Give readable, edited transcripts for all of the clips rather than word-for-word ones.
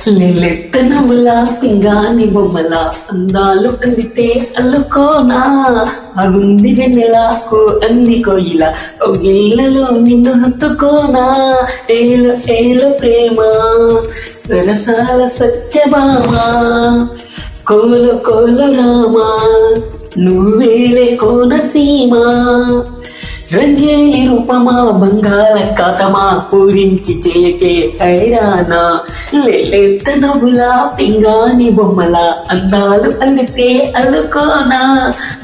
లెత్తనముల పింగాని బొమ్మల అందాలు అందితే అల్లుకోనా అగుంది వెన్నెలకు అంది కోయిల ఒగిళ్ళలో నిన్ను హత్తుకోనా ఏలో ఏలో ప్రేమ సరసాల సత్యభామ కోల కోల రామ నువ్వేలే కోనసీమ రంగేలి రూపమా బంగాళాఖాతమా పూరించి చేయకే హైరానా లేలేత నవ్వులా పింగాని బొమ్మల అందాలు అందితే అల్లుకోనా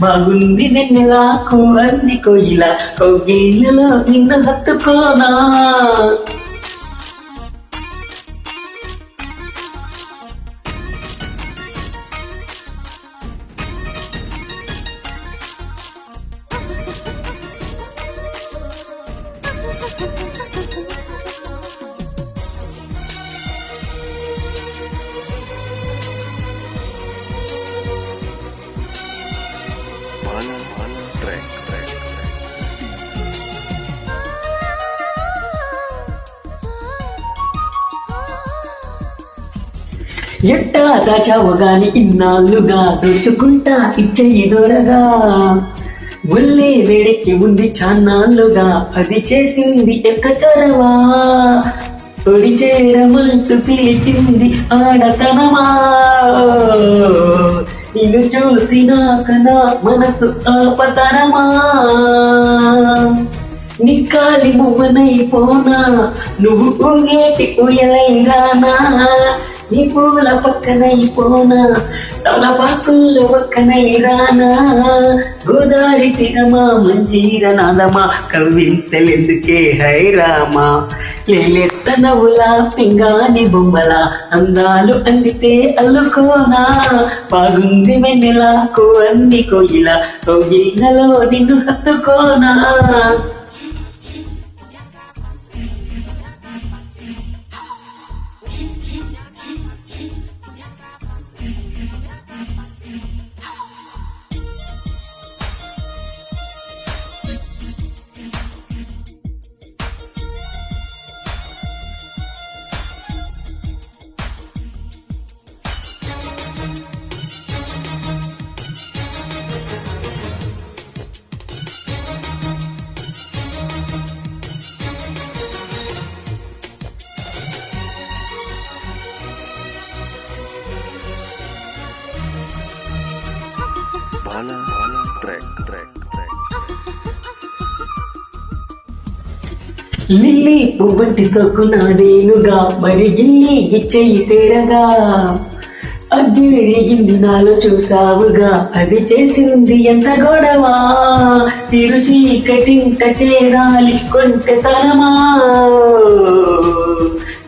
బాగుంది వెన్నెలకు అంది కోయిల కౌగిళ్ళలో నిన్ను హత్తుకోనా. ఎట్టా దాచావు గాని ఇన్నాళ్ళుగా దోచుకుంటా ఇచ్చేయి దొరగా ఒళ్ళే వేడెక్కి ఉంది చాన్నాళ్ళుగా అది చేసింది ఎక్క చొరవా ఒడి చేరమంటూ పిలిచింది ఆడతనమా నిన్ను చూసినాక నా మనసు ఆపతనమా నీ కాలి మువ్వనైపోనా నువ్వు ఊగేటి ఉయలై రానా నీ పూల పక్కనైపోనా తల పాకుల్లో పక్కనై రానా గోదావరి తీరమా మంజీర నాదమా కవింతలెందుకే హైరామా లేలెత్త నవ్వులా పింగాని బొమ్మల అందాలు అందితే అల్లుకోనా బాగుంది వెన్నెలకు అంది కోయిల కోగిళ్ళలో నిన్ను హత్తుకోనా. లిల్లీ పువ్వంటి సొక్కు నాదేనుగా మరి గిల్లి గిచ్చెయ్యి తేరగా అగ్గి రేగింది నాలో చూసావుగా అది చేసింది ఎంత గొడవా చిరు చీకటింట చేరాలి కొంటెతనమా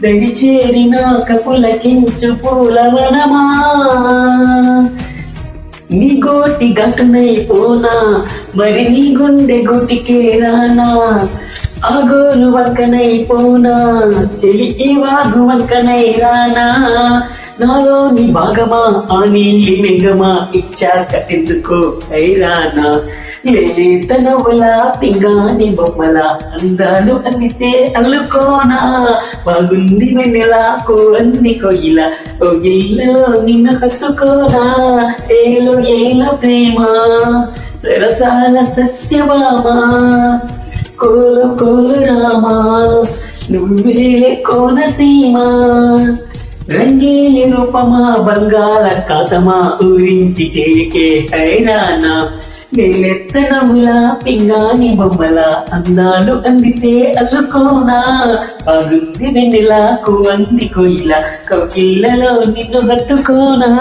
దడి చేరినాక పులకించు పూలవనమా నీ గోటి గట్టునైపోనా మరి నీ గుండె గుటికే రానా ఆగోలు వంకనైపోనా చెలి ఈ వాగు వంకనై రానా నాలోని భాగమా ఆ నీలి మెగమా ఇచ్చాక ఎందుకో హైరానా లేలేత నవ్వుల పింగాని బొమ్మల అందాలు అందితే అల్లుకోనా బాగుంది వెన్నెలకు అంది కోయిల కోగిళ్ళలో నిన్ను హత్తుకోనా ఏలో ఏలో ప్రేమ సరసాల సత్యభామ కోల కోల రామా నువ్వే కోనసీమ రంగేలి రూపమా బంగాళాఖాతమా ఊరించి చేయకే హైరానా లేలెత్తనముల పింగాని బొమ్మల అందాలు అందితే అల్లుకోనా బాగుంది వెన్నెలకు అంది కోయిల కౌకిళ్ళలో నిన్ను హత్తుకోనా.